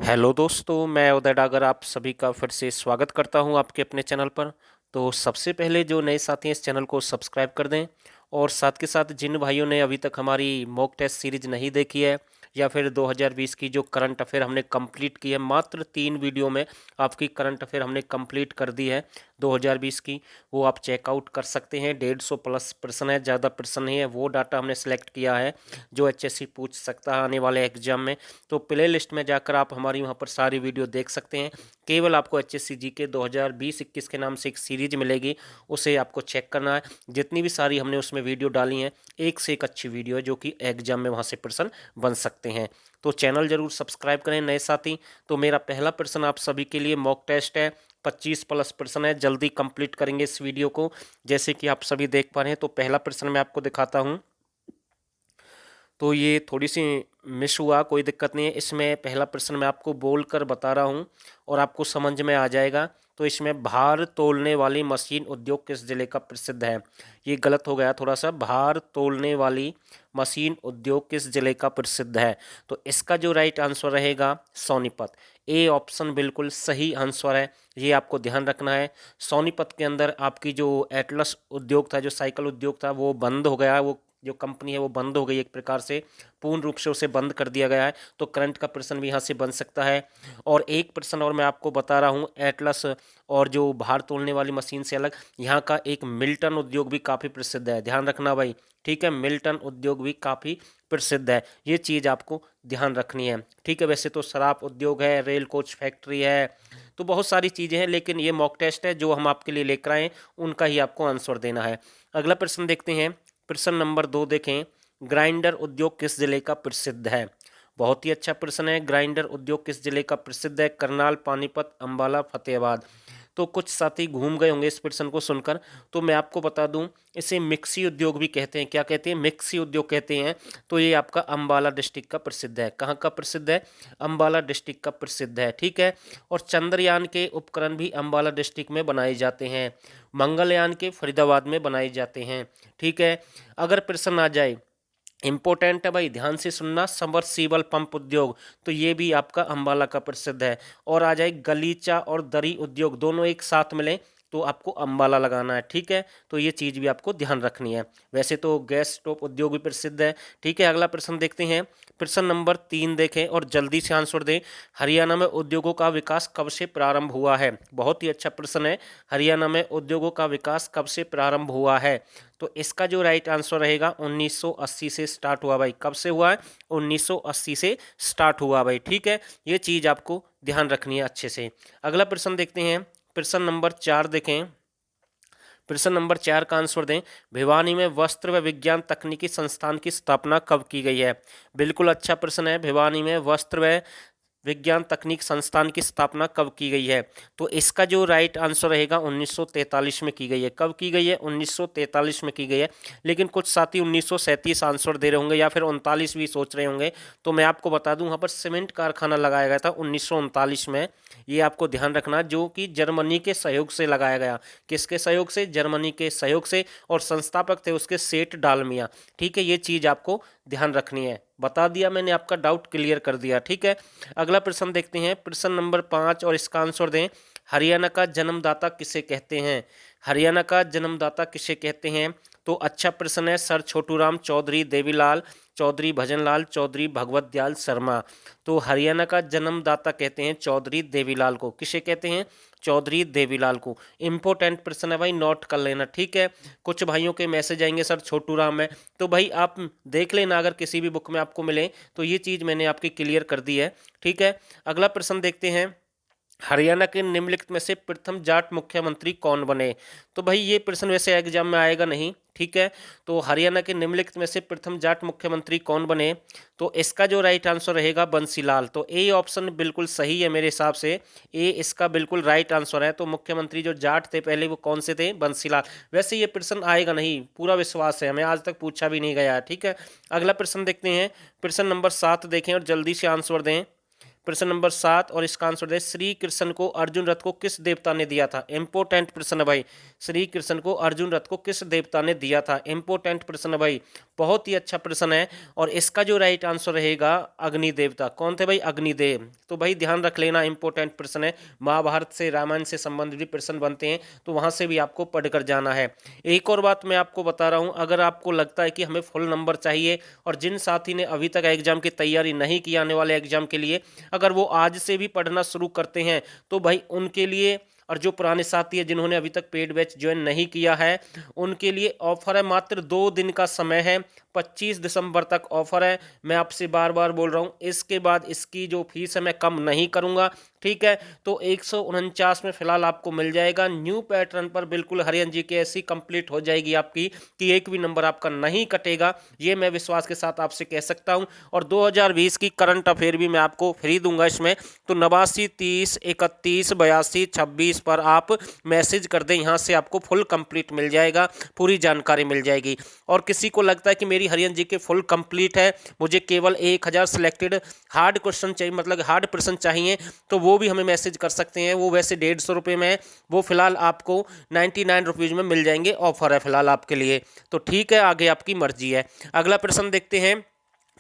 Hello दोस्तों, मैं उदय डागर आप सभी का फिर से स्वागत करता हूं आपके अपने चैनल पर। तो सबसे पहले जो नए साथी हैं इस चैनल को सब्सक्राइब कर दें और साथ के साथ जिन भाइयों ने अभी तक हमारी मॉक टेस्ट सीरीज नहीं देखी है या फिर 2020 की जो करंट अफेयर हमने कंप्लीट की है, मात्र 3 वीडियो में आपकी करंट अफेयर हमने कंप्लीट कर दी है 2020 की, वो आप चेकआउट कर सकते हैं। 150+ प्रश्न है, ज़्यादा प्रश्न नहीं है। वो डाटा हमने सेलेक्ट किया है जो एचएससी पूछ सकता है आने वाले एग्जाम में। तो प्ले लिस्ट में जाकर आप हमारी वहाँ पर सारी वीडियो देख सकते हैं। केवल आपको एचएससी जीके 2020-21 के नाम से एक सीरीज मिलेगी, उसे आपको चेक करना है। जितनी भी सारी हमने उसमें वीडियो डाली हैं, एक से एक अच्छी वीडियो है जो कि एग्जाम में वहाँ से प्रश्न बन सकते हैं। तो चैनल जरूर सब्सक्राइब करें नए साथी। तो मेरा पहला प्रश्न आप सभी के लिए मॉक टेस्ट है, 25+ प्रश्न है, जल्दी कंप्लीट करेंगे इस वीडियो को। जैसे कि आप सभी देख पा रहे हैं, तो पहला प्रश्न मैं आपको दिखाता हूँ। तो ये थोड़ी सी मिस हुआ, कोई दिक्कत नहीं है। इसमें पहला प्रश्न मैं आपको बोल कर बता रहा हूँ और आपको समझ में आ जाएगा। तो इसमें भार तोलने वाली मशीन उद्योग किस जिले का प्रसिद्ध है? ये गलत हो गया थोड़ा सा। भार तोलने वाली मशीन उद्योग किस जिले का प्रसिद्ध है? तो इसका जो राइट आंसर रहेगा सोनीपत। ए ऑप्शन बिल्कुल सही आंसर है, ये आपको ध्यान रखना है। सोनीपत के अंदर आपकी जो एटलस उद्योग था, जो साइकिल उद्योग था, वो बंद हो गया। वो जो कंपनी है वो बंद हो गई, एक प्रकार से पूर्ण रूप से उसे बंद कर दिया गया है। तो करंट का प्रश्न भी यहाँ से बन सकता है। और एक प्रश्न और मैं आपको बता रहा हूँ, एटलस और जो भार तोलने वाली मशीन से अलग यहाँ का एक मिल्टन उद्योग भी काफ़ी प्रसिद्ध है, ध्यान रखना भाई। ठीक है, मिल्टन उद्योग भी काफ़ी प्रसिद्ध है, ये चीज़ आपको ध्यान रखनी है। ठीक है, वैसे तो शराब उद्योग है, रेल कोच फैक्ट्री है, तो बहुत सारी चीज़ें हैं, लेकिन ये मॉक टेस्ट है जो हम आपके लिए लेकर आए, उनका ही आपको आंसर देना है। अगला प्रश्न देखते हैं, प्रश्न नंबर 2 देखें। ग्राइंडर उद्योग किस जिले का प्रसिद्ध है? बहुत ही अच्छा प्रश्न है। ग्राइंडर उद्योग किस जिले का प्रसिद्ध है? करनाल, पानीपत, अंबाला, फतेहाबाद। तो कुछ साथी घूम गए होंगे इस प्रश्न को सुनकर, तो मैं आपको बता दूं, इसे मिक्सी उद्योग भी कहते हैं। क्या कहते हैं? मिक्सी उद्योग कहते हैं। तो ये आपका अंबाला डिस्ट्रिक्ट का प्रसिद्ध है। कहाँ का प्रसिद्ध है? अंबाला डिस्ट्रिक्ट का प्रसिद्ध है। ठीक है, और चंद्रयान के उपकरण भी अंबाला डिस्ट्रिक्ट में बनाए जाते हैं, मंगलयान के फरीदाबाद में बनाए जाते हैं। ठीक है, अगर प्रश्न आ जाए, इम्पोर्टेंट है भाई, ध्यान से सुनना, सबमर्सिबल पंप उद्योग, तो ये भी आपका अंबाला का प्रसिद्ध है। और आ जाए गलीचा और दरी उद्योग, दोनों एक साथ मिले तो आपको अंबाला लगाना है। ठीक है, तो ये चीज़ भी आपको ध्यान रखनी है। वैसे तो गैस स्टोव उद्योग भी प्रसिद्ध है। ठीक है, अगला प्रश्न देखते हैं। प्रश्न नंबर 3 देखें और जल्दी से आंसर दें। हरियाणा में उद्योगों का विकास कब से प्रारंभ हुआ है? बहुत ही अच्छा प्रश्न है। हरियाणा में उद्योगों का विकास कब से प्रारंभ हुआ है? तो इसका जो राइट आंसर रहेगा 1980 से स्टार्ट हुआ भाई। कब से हुआ है? 1980 से स्टार्ट हुआ भाई। ठीक है, ये चीज़ आपको ध्यान रखनी है अच्छे से। अगला प्रश्न देखते हैं, प्रश्न नंबर 4 देखें। प्रश्न नंबर 4 का आंसर दें। भिवानी में वस्त्र व विज्ञान तकनीकी संस्थान की स्थापना कब की गई है? बिल्कुल अच्छा प्रश्न है। भिवानी में वस्त्र व विज्ञान तकनीक संस्थान की स्थापना कब की गई है? तो इसका जो राइट आंसर रहेगा 1943 में की गई है। कब की गई है? 1943 में की गई है। लेकिन कुछ साथी 1937 आंसर दे रहे होंगे या फिर 39 भी सोच रहे होंगे, तो मैं आपको बता दूं, वहाँ पर सीमेंट कारखाना लगाया गया था 1939 में। ये आपको ध्यान रखना, जो कि जर्मनी के सहयोग से लगाया गया। किसके सहयोग से? जर्मनी के सहयोग से। और संस्थापक थे उसके सेठ डालमिया। ठीक है, ये चीज़ आपको ध्यान रखनी है। बता दिया मैंने, आपका डाउट क्लियर कर दिया। ठीक है, अगला प्रश्न देखते हैं, प्रश्न नंबर 5, और इसका आंसर दें। हरियाणा का जन्मदाता किसे कहते हैं? हरियाणा का जन्मदाता किसे कहते हैं? तो अच्छा प्रश्न है। सर छोटूराम चौधरी, देवीलाल चौधरी, भजनलाल चौधरी, भगवत दयाल शर्मा। तो हरियाणा का जन्मदाता कहते हैं चौधरी देवीलाल को। किसे कहते हैं? चौधरी देवीलाल को। इंपॉर्टेंट प्रश्न है भाई, नोट कर लेना। ठीक है, कुछ भाइयों के मैसेज आएंगे सर छोटूराम है, तो भाई आप देख लेना, अगर किसी भी बुक में आपको मिले तो ये चीज़ मैंने आपकी क्लियर कर दी है। ठीक है, अगला प्रश्न देखते हैं। हरियाणा के निम्नलिखित में से प्रथम जाट मुख्यमंत्री कौन बने? तो भाई ये प्रश्न वैसे एग्जाम में आएगा नहीं। ठीक है, तो हरियाणा के निम्नलिखित में से प्रथम जाट मुख्यमंत्री कौन बने? तो इसका जो राइट आंसर रहेगा बंसीलाल। तो ए ऑप्शन बिल्कुल सही है मेरे हिसाब से। ए इसका बिल्कुल राइट आंसर है। तो मुख्यमंत्री जो जाट थे पहले, वो कौन से थे? बंसीलाल। वैसे ये प्रश्न आएगा नहीं, पूरा विश्वास है हमें, आज तक पूछा भी नहीं गया है। ठीक है, अगला प्रश्न देखते हैं। प्रश्न नंबर 7 देखें और जल्दी से आंसर दें। प्रश्न नंबर 7 और इसका आंसर दे श्री कृष्ण को अर्जुन रथ को किस देवता ने दिया था। इंपॉर्टेंट प्रश्न है भाई, श्री कृष्ण को अर्जुन रथ को किस देवता ने दिया था। इंपॉर्टेंट प्रश्न है भाई, बहुत ही अच्छा प्रश्न है। और इसका जो राइट आंसर रहेगा अग्नि देवता। कौन थे भाई? अग्निदेव। तो भाई ध्यान रख लेना, इंपॉर्टेंट प्रश्न है। महाभारत से रामायण से संबंधित भी प्रश्न बनते हैं तो वहां से भी आपको पढ़कर जाना है। एक और बात मैं आपको बता रहा हूं, अगर आपको लगता है कि हमें फुल नंबर चाहिए और जिन साथी ने अभी तक एग्जाम की तैयारी नहीं की आने वाले एग्जाम के लिए, अगर वो आज से भी पढ़ना शुरू करते हैं तो भाई उनके लिए, और जो पुराने साथी है जिन्होंने अभी तक पेड बैच ज्वाइन नहीं किया है, उनके लिए ऑफर है। मात्र 2 दिन का समय है, 25 दिसंबर तक ऑफर है। मैं आपसे बार बार बोल रहा हूँ, इसके बाद इसकी जो फीस है मैं कम नहीं करूँगा, ठीक है। तो 149 में फिलहाल आपको मिल जाएगा। न्यू पैटर्न पर बिल्कुल हरियाणा जी के ऐसी कंप्लीट हो जाएगी आपकी कि एक भी नंबर आपका नहीं कटेगा, ये मैं विश्वास के साथ आपसे कह सकता हूं। और 2020 की करंट अफेयर भी मैं आपको फ्री दूंगा इसमें। तो 89 30 31 82 26 पर आप मैसेज कर दें, यहां से आपको फुल कंप्लीट मिल जाएगा, पूरी जानकारी मिल जाएगी। और किसी को लगता है कि मेरी हरियाणा जी के फुल कंप्लीट है, मुझे केवल 1000 सिलेक्टेड हार्ड क्वेश्चन चाहिए, मतलब हार्ड प्रश्न चाहिए, तो वो भी हमें मैसेज कर सकते हैं। वो वैसे 150 रुपये में है, वो फिलहाल आपको 99 रुपीज़ में मिल जाएंगे, ऑफर है फिलहाल आपके लिए। तो ठीक है, आगे आपकी मर्जी है। अगला प्रश्न देखते हैं,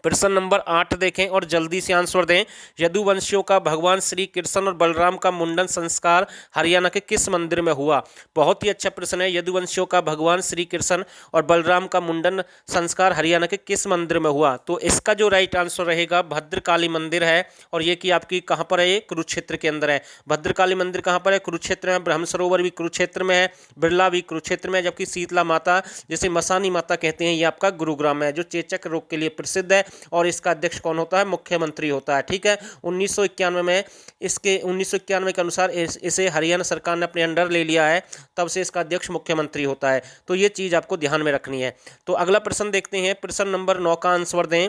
प्रश्न नंबर 8 देखें और जल्दी से आंसर दें। यदुवंशियों का भगवान श्री कृष्ण और बलराम का मुंडन संस्कार हरियाणा के किस मंदिर में हुआ। बहुत ही अच्छा प्रश्न है। यदुवंशियों का भगवान श्री कृष्ण और बलराम का मुंडन संस्कार हरियाणा के किस मंदिर में हुआ। तो इसका जो राइट आंसर रहेगा भद्रकाली मंदिर है। और ये कि आपकी कहाँ पर है, ये कुरुक्षेत्र के अंदर है। भद्रकाली मंदिर कहाँ पर है? कुरुक्षेत्र में। ब्रह्म सरोवर भी कुरुक्षेत्र में है, बिरला भी कुरुक्षेत्र में है, जबकि शीतला माता जिसे मसानी माता कहते हैं ये आपका गुरुग्राम में है, जो चेचक रोग के लिए प्रसिद्ध है। और इसका अध्यक्ष कौन होता है? मुख्यमंत्री होता है, ठीक है। 1991 में इसके 1991 के अनुसार इसे हरियाणा सरकार ने अपने अंडर ले लिया है, तब से इसका अध्यक्ष मुख्यमंत्री होता है। तो ये चीज आपको ध्यान में रखनी है। तो अगला प्रश्न देखते हैं, प्रश्न नंबर 9 का आंसर दें।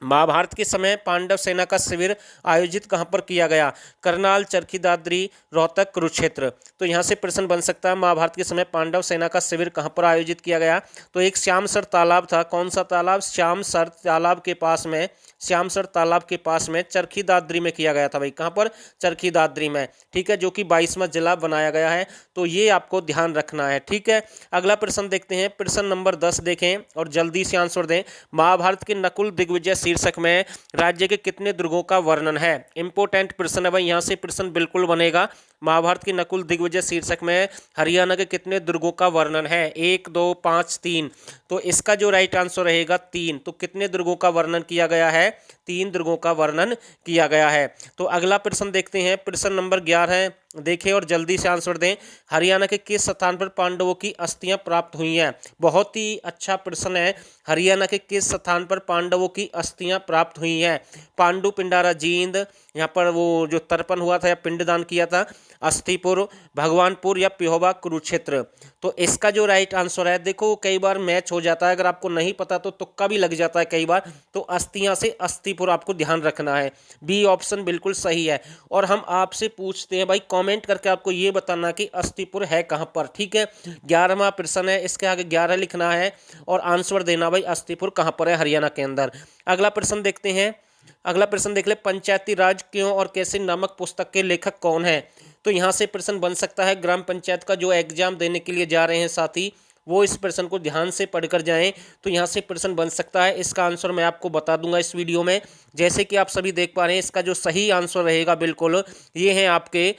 महाभारत के समय पांडव सेना का शिविर आयोजित कहां पर किया गया। करनाल, चरखी दादरी, रोहतक, कुरुक्षेत्र। तो यहां से प्रश्न बन सकता है, महाभारत के समय पांडव सेना का शिविर कहां पर आयोजित किया गया। तो एक श्यामसर तालाब था। कौन सा तालाब? श्यामसर तालाब के पास में, श्यामसर तालाब के पास में चरखी दादरी में किया गया था भाई। कहां पर? चरखी दादरी में, ठीक है, जो कि 22वां जिला बनाया गया है। तो ये आपको ध्यान रखना है, ठीक है। अगला प्रश्न देखते हैं, प्रश्न नंबर 10 देखें और जल्दी से आंसर दें। महाभारत के नकुल दिग्विजय शीर्षक में राज्य के कितने दुर्गों का वर्णन है। इंपोर्टेंट प्रश्न है भाई, यहां से प्रश्न बिल्कुल बनेगा। महाभारत की नकुल दिग्विजय शीर्षक में हरियाणा के कितने दुर्गों का वर्णन है। 1 2 5 3। तो इसका जो राइट आंसर रहेगा 3। तो कितने दुर्गों का वर्णन किया गया है? 3 दुर्गों का वर्णन किया गया है। तो अगला प्रश्न देखते हैं, प्रश्न नंबर 11 देखें और जल्दी से आंसर दें। हरियाणा के किस स्थान पर पांडवों की अस्थियां प्राप्त हुई हैं। बहुत ही अच्छा प्रश्न है। हरियाणा के किस स्थान पर पांडवों की अस्थियां प्राप्त हुई हैं। पांडु पिंडारा जींद, यहाँ पर वो जो तर्पण हुआ था या पिंडदान किया था, अस्थिपुर, भगवानपुर या पिहोबा, कुरुक्षेत्र। तो इसका जो राइट आंसर है, देखो कई बार मैच हो जाता है, अगर आपको नहीं पता तो तुक्का भी लग जाता है कई बार। तो अस्थियां से अस्थिपुर आपको ध्यान रखना है। बी ऑप्शन बिल्कुल सही है। और हम आपसे पूछते हैं भाई, कमेंट करके आपको ये बताना कि अस्थिपुर है कहाँ पर, ठीक है। 11वां प्रश्न है, इसके आगे 11 लिखना है और आंसर देना भाई अस्थिपुर कहाँ पर है हरियाणा के अंदर। अगला प्रश्न देखते हैं, अगला प्रश्न देख ले, पंचायती राज क्यों और कैसे नामक पुस्तक के लेखक कौन है। तो यहाँ से प्रश्न बन सकता है, ग्राम पंचायत का जो एग्जाम देने के लिए जा रहे हैं साथी, वो इस प्रश्न को ध्यान से पढ़कर जाएं। तो यहाँ से प्रश्न बन सकता है। इसका आंसर मैं आपको बता दूंगा इस वीडियो में। जैसे कि आप सभी देख पा रहे हैं, इसका जो सही आंसर रहेगा बिल्कुल ये है आपके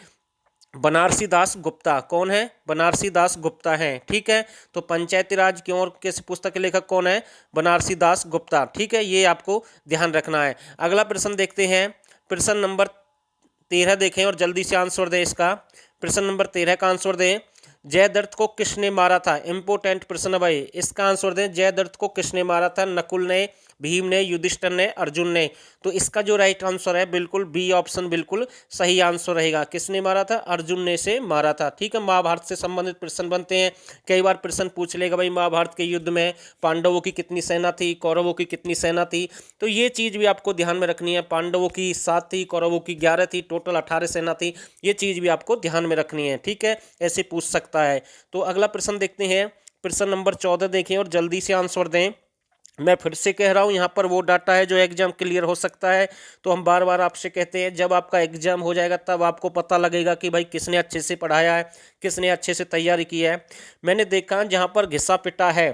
बनारसी दास गुप्ता। कौन है? बनारसी दास गुप्ता हैं, ठीक है। तो पंचायती राज क्यों और कैसे पुस्तक के लेखक कौन है? बनारसी दास गुप्ता, ठीक है, ये आपको ध्यान रखना है। अगला प्रश्न देखते हैं, प्रश्न नंबर 13 देखें और जल्दी से आंसर दें इसका। प्रश्न नंबर 13 का आंसर दें। जयद्रथ को किसने मारा था। इंपोर्टेंट प्रश्न भाई, इसका आंसर दें। जयद्रथ को किसने मारा था? नकुल ने, भीम ने, युधिष्ठिर ने, अर्जुन ने। तो इसका जो राइट आंसर है बिल्कुल बी ऑप्शन बिल्कुल सही आंसर रहेगा। किसने मारा था? अर्जुन ने से मारा था, ठीक है। महाभारत से संबंधित प्रश्न बनते हैं, कई बार प्रश्न पूछ लेगा भाई महाभारत के युद्ध में पांडवों की कितनी सेना थी, कौरवों की कितनी सेना थी। तो ये चीज़ भी आपको ध्यान में रखनी है। पांडवों की 7 थी, कौरवों की 11 थी, टोटल 18 सेना थी। ये चीज़ भी आपको ध्यान में रखनी है, ठीक है, ऐसे पूछ सकता है। तो अगला प्रश्न देखते हैं, प्रश्न नंबर 14 देखें और जल्दी से आंसर दें। मैं फिर से कह रहा हूँ, यहाँ पर वो डाटा है जो एग्जाम क्लियर हो सकता है। तो हम बार बार आपसे कहते हैं, जब आपका एग्जाम हो जाएगा तब आपको पता लगेगा कि भाई किसने अच्छे से पढ़ाया है, किसने अच्छे से तैयारी की है। मैंने देखा जहाँ पर घिसा पिटा है,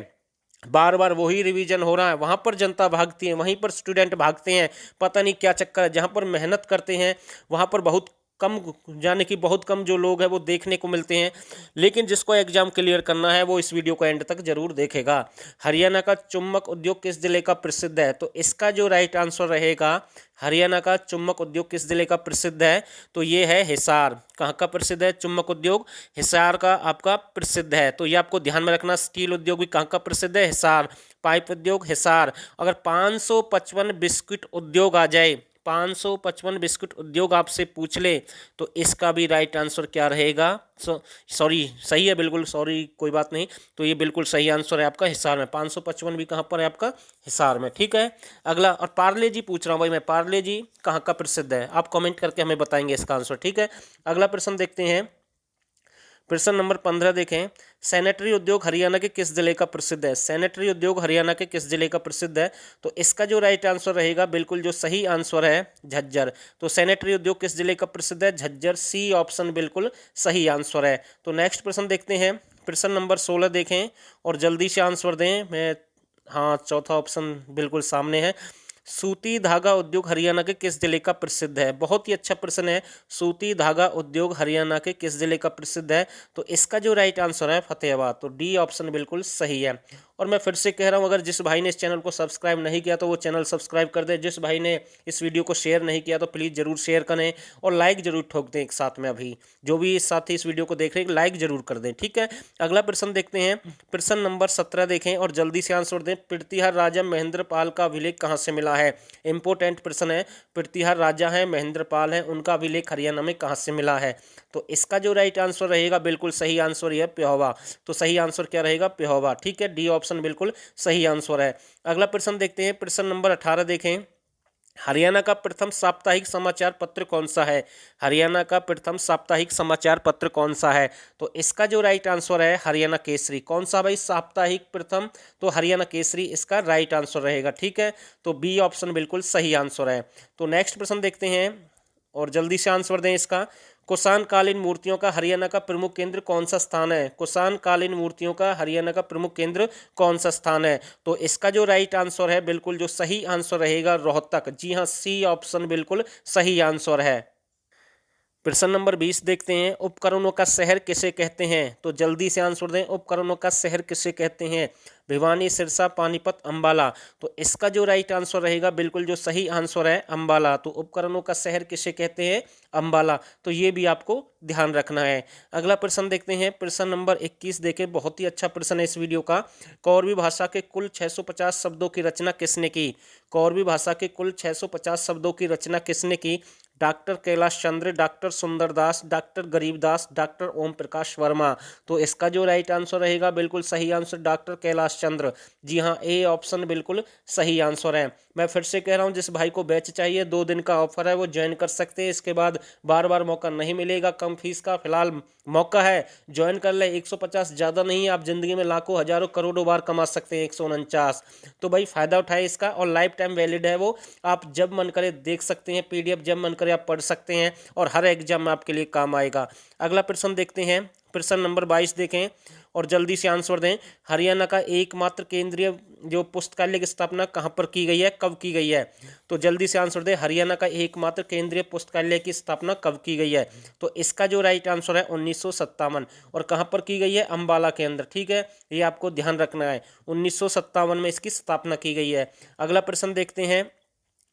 बार बार वही रिवीजन हो रहा है, वहाँ पर जनता भागती है, वहीं पर स्टूडेंट भागते हैं। पता नहीं क्या चक्कर है। जहाँ पर मेहनत करते हैं वहाँ पर बहुत कम, यानी कि बहुत कम जो लोग हैं वो देखने को मिलते हैं। लेकिन जिसको एग्जाम क्लियर करना है वो इस वीडियो को एंड तक जरूर देखेगा। हरियाणा का चुम्बक उद्योग किस जिले का प्रसिद्ध है? तो इसका जो राइट आंसर रहेगा, हरियाणा का चुम्बक उद्योग किस जिले का प्रसिद्ध है? तो ये है हिसार। कहाँ का प्रसिद्ध है चुम्बक उद्योग? हिसार का आपका प्रसिद्ध है। तो ये आपको ध्यान में रखना। स्टील उद्योग भी कहाँ का प्रसिद्ध है? हिसार। पाइप उद्योग हिसार। अगर 555 बिस्कुट उद्योग आ जाए, 555 बिस्कुट उद्योग आपसे पूछ ले, तो इसका भी राइट आंसर क्या रहेगा? सॉरी, सही है बिल्कुल, सॉरी कोई बात नहीं। तो ये बिल्कुल सही आंसर है आपका हिसार में। 555 भी कहाँ पर है आपका? हिसार में। ठीक है। अगला, और पार्ले जी पूछ रहा हूँ भाई मैं, पार्ले जी कहाँ का प्रसिद्ध है? आप कमेंट करके हमें बताएंगे इसका आंसर। ठीक है। अगला प्रश्न देखते हैं। प्रश्न नंबर 15 देखें। सैनिटरी उद्योग हरियाणा के किस जिले का प्रसिद्ध है? सैनिटरी उद्योग हरियाणा के किस जिले का प्रसिद्ध है? तो इसका जो राइट आंसर रहेगा, बिल्कुल जो सही आंसर है, झज्जर। तो सैनिटरी उद्योग किस जिले का प्रसिद्ध है? झज्जर। सी ऑप्शन बिल्कुल सही आंसर है। तो नेक्स्ट प्रश्न देखते हैं। प्रश्न नंबर 16 देखें और जल्दी से आंसर दें। मैं, हाँ, चौथा ऑप्शन बिल्कुल सामने है। सूती धागा उद्योग हरियाणा के किस जिले का प्रसिद्ध है? बहुत ही अच्छा प्रश्न है। सूती धागा उद्योग हरियाणा के किस जिले का प्रसिद्ध है? तो इसका जो राइट आंसर है, फतेहाबाद। तो डी ऑप्शन बिल्कुल सही है। और मैं फिर से कह रहा हूँ, अगर जिस भाई ने इस चैनल को सब्सक्राइब नहीं किया तो वो चैनल सब्सक्राइब कर दे। जिस भाई ने इस वीडियो को शेयर नहीं किया तो प्लीज़ ज़रूर शेयर करें और लाइक ज़रूर ठोक दें एक साथ में। अभी जो भी इस साथी इस वीडियो को देख रहे हैं, लाइक ज़रूर कर दें। ठीक है। अगला प्रश्न देखते हैं। प्रश्न नंबर 17 देखें और जल्दी से आंसर दें। प्रतिहार राजा महेंद्र पाल का अभिलेख कहाँ से मिला है? इंपोर्टेंट प्रश्न है। प्रतिहार राजा हैं, महेंद्र पाल हैं, उनका अभिलेख हरियाणा में कहाँ से मिला है? तो इसका जो राइट आंसर रहेगा, बिल्कुल सही आंसर ये है, पेहोवा। तो सही आंसर क्या रहेगा? पेहोवा। ठीक है। डी ऑप्शन बिल्कुल सही आंसर है। अगला प्रश्न देखते हैं। प्रश्न नंबर 18 देखें। हरियाणा का प्रथम साप्ताहिक समाचार पत्र कौन सा है? हरियाणा का प्रथम साप्ताहिक समाचार पत्र कौन सा है? तो इसका जो राइट आंसर है, हरियाणा केसरी। कौन सा भाई साप्ताहिक प्रथम? तो हरियाणा केसरी इसका राइट आंसर रहेगा। ठीक है। तो बी ऑप्शन बिल्कुल सही आंसर है। तो नेक्स्ट प्रश्न देखते हैं और जल्दी से आंसर दें इसका। कुषाण कालीन मूर्तियों का हरियाणा का प्रमुख केंद्र कौन सा स्थान है? कुषाण कालीन मूर्तियों का हरियाणा का प्रमुख केंद्र कौन सा स्थान है? तो इसका जो राइट आंसर है, बिल्कुल जो सही आंसर रहेगा, रोहतक। जी हाँ, सी ऑप्शन बिल्कुल सही आंसर है। प्रश्न नंबर 20 देखते हैं। उपकरणों का शहर किसे कहते हैं? तो जल्दी से आंसर दें। उपकरणों का शहर किसे कहते हैं? भिवानी, सिरसा, पानीपत, अंबाला। तो इसका जो राइट आंसर रहेगा, बिल्कुल जो सही आंसर है, अंबाला। तो उपकरणों का शहर किसे कहते हैं? अंबाला। तो ये भी आपको ध्यान रखना है। अगला प्रश्न देखते हैं। प्रश्न नंबर 21 देखें। बहुत ही अच्छा प्रश्न है इस वीडियो का। कौरवी भाषा के कुल 650 शब्दों की रचना किसने की? कौरवी भाषा के कुल 650 शब्दों की रचना किसने की? Doctor Kailash Chandra, doctor Sundardas, doctor Garibdas, doctor Om Prakash Verma. तो इसका जो राइट आंसर रहेगा, बिल्कुल सही आंसर, डॉक्टर कैलाश चंद्र। जी हाँ, ए ऑप्शन बिल्कुल सही आंसर है। मैं फिर से कह रहा हूँ, जिस भाई को बैच चाहिए, 2 दिन का ऑफर है, वो ज्वाइन कर सकते हैं। इसके बाद बार बार मौका नहीं मिलेगा कम फीस का। फिलहाल मौका है, ज्वाइन कर ले। 150 ज़्यादा नहीं है, आप जिंदगी में लाखों हजारों करोड़ों बार कमा सकते हैं। 149। तो भाई फ़ायदा उठाए इसका, और लाइफ टाइम वैलिड है वो। आप जब मन करे देख सकते हैं, पीडीएफ जब मन करे आप पढ़ सकते हैं, और हर एग्जाम में आपके लिए काम आएगा। अगला प्रश्न देखते हैं। प्रश्न नंबर 22 देखें और जल्दी से आंसर दें। हरियाणा का एकमात्र केंद्रीय जो पुस्तकालय की स्थापना कहाँ पर की गई है, कब की गई है? तो जल्दी से आंसर दें। हरियाणा का एकमात्र केंद्रीय पुस्तकालय की स्थापना कब की गई है? तो इसका जो राइट आंसर है, 1957। और कहाँ पर की गई है? अंबाला के अंदर। ठीक है, ये आपको ध्यान रखना है। 1957 में इसकी स्थापना की गई है। अगला प्रश्न देखते हैं।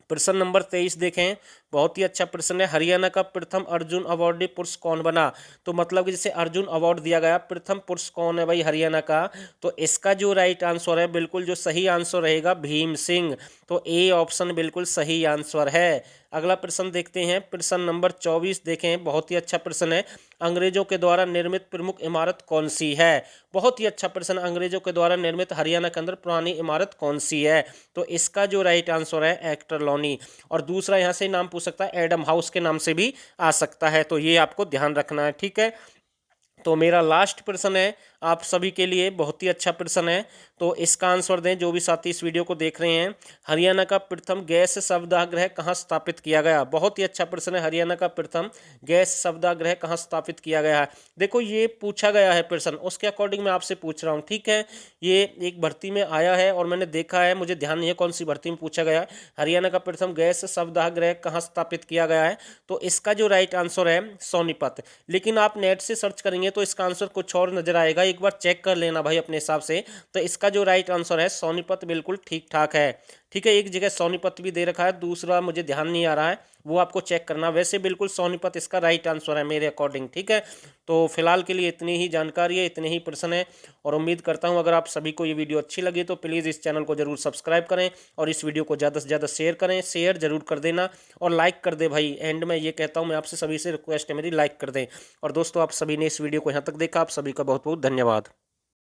प्रश्न नंबर 23 देखें। बहुत ही अच्छा प्रश्न है। हरियाणा का प्रथम अर्जुन अवार्डी पुरुष कौन बना? तो मतलब कि जैसे अर्जुन अवार्ड दिया गया, प्रथम पुरुष कौन है भाई हरियाणा का? तो इसका जो राइट आंसर है, बिल्कुल जो सही आंसर रहेगा, भीम सिंह। तो ए ऑप्शन बिल्कुल सही आंसर है। अगला प्रश्न देखते हैं। प्रश्न नंबर 24 देखें। बहुत ही अच्छा प्रश्न है। अंग्रेजों के द्वारा निर्मित प्रमुख इमारत कौन सी है? बहुत ही अच्छा प्रश्न। अंग्रेजों के द्वारा निर्मित हरियाणा के अंदर पुरानी इमारत कौन सी है? तो इसका जो राइट आंसर है, एक्टर कॉलोनी। और दूसरा यहाँ से नाम पूछ सकता है, एडम हाउस के नाम से भी आ सकता है। तो ये आपको ध्यान रखना है। ठीक है। तो मेरा लास्ट प्रश्न है आप सभी के लिए, बहुत ही अच्छा प्रश्न है, तो इसका आंसर दें जो भी साथी इस वीडियो को देख रहे हैं। हरियाणा का प्रथम गैस शवदाह कहाँ स्थापित किया गया? बहुत ही अच्छा प्रश्न है, हरियाणा का प्रथम गैस शवदाह कहाँ स्थापित किया गया है। देखो ये पूछा गया है प्रश्न, उसके अकॉर्डिंग मैं आपसे पूछ रहा हूँ, ठीक है। ये एक भर्ती में आया है और मैंने देखा है, मुझे ध्यान नहीं है कौन सी भर्ती में पूछा गया है। हरियाणा का प्रथम गैस शवदाह कहाँ स्थापित किया गया है? तो इसका जो राइट आंसर है सोनीपत। लेकिन आप नेट से सर्च करेंगे तो इसका आंसर कुछ और नजर आएगा, एक बार चेक कर लेना भाई अपने हिसाब से। तो इसका जो राइट आंसर है सोनीपत, बिल्कुल ठीक ठाक है। ठीक है, एक जगह सोनीपत भी दे रखा है, दूसरा मुझे ध्यान नहीं आ रहा है, वो आपको चेक करना। वैसे बिल्कुल सोनीपत इसका राइट आंसर है मेरे अकॉर्डिंग, ठीक है। तो फिलहाल के लिए इतनी ही जानकारी है, इतने ही प्रश्न है, और उम्मीद करता हूँ अगर आप सभी को ये वीडियो अच्छी लगी तो प्लीज़ इस चैनल को जरूर सब्सक्राइब करें और इस वीडियो को ज़्यादा से ज़्यादा शेयर करें, शेयर जरूर कर देना और लाइक कर दे भाई। एंड में ये कहता हूँ, मैं आपसे सभी से रिक्वेस्ट है मेरी, लाइक कर दें। और दोस्तों आप सभी ने इस वीडियो को यहाँ तक देखा, आप सभी का बहुत बहुत धन्यवाद।